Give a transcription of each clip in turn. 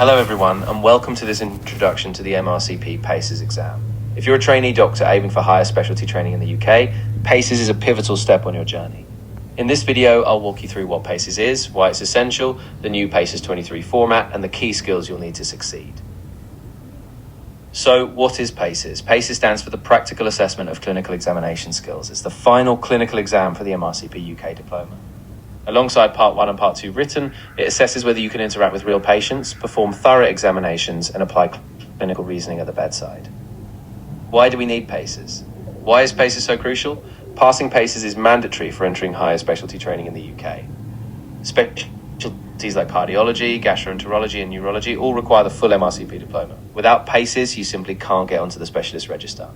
Hello everyone, and welcome to this introduction to the MRCP PACES exam. If you're a trainee doctor aiming for higher specialty training in the UK, PACES is a pivotal step on your journey. In this video, I'll walk you through what PACES is, why it's essential, the new PACES 23 format, and the key skills you'll need to succeed. So, what is PACES? PACES stands for the Practical Assessment of Clinical Examination Skills. It's the final clinical exam for the MRCP UK diploma. Alongside Part 1 and Part 2 written, it assesses whether you can interact with real patients, perform thorough examinations, and apply clinical reasoning at the bedside. Why do we need PACES? Why is PACES so crucial? Passing PACES is mandatory for entering higher specialty training in the UK. Specialties like cardiology, gastroenterology, and neurology all require the full MRCP diploma. Without PACES, you simply can't get onto the specialist register.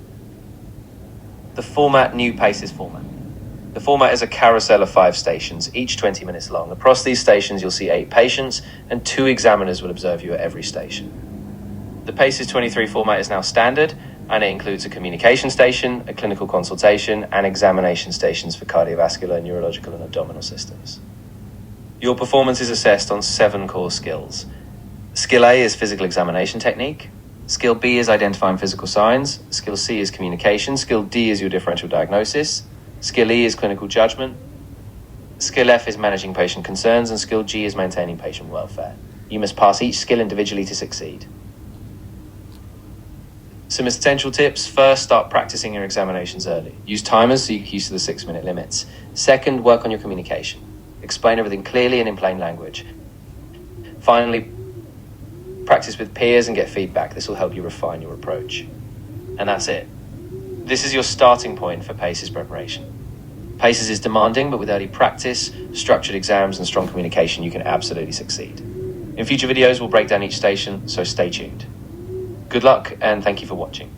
The new PACES format. The format is a carousel of 5 stations, each 20 minutes long. Across these stations, you'll see 8 patients, and 2 examiners will observe you at every station. The PACES 23 format is now standard, and it includes a communication station, a clinical consultation, and examination stations for cardiovascular, neurological, and abdominal systems. Your performance is assessed on 7 core skills. Skill A is physical examination technique. Skill B is identifying physical signs. Skill C is communication. Skill D is your differential diagnosis. Skill E is clinical judgment. Skill F is managing patient concerns, and Skill G is maintaining patient welfare. You must pass each skill individually to succeed. Some essential tips. First, start practicing your examinations early. Use timers so you get used to the 6-minute limits. Second, work on your communication. Explain everything clearly and in plain language. Finally, practice with peers and get feedback. This will help you refine your approach. And that's it. This is your starting point for PACES preparation. PACES is demanding, but with early practice, structured exams, and strong communication, you can absolutely succeed. In future videos, we'll break down each station, so stay tuned. Good luck, and thank you for watching.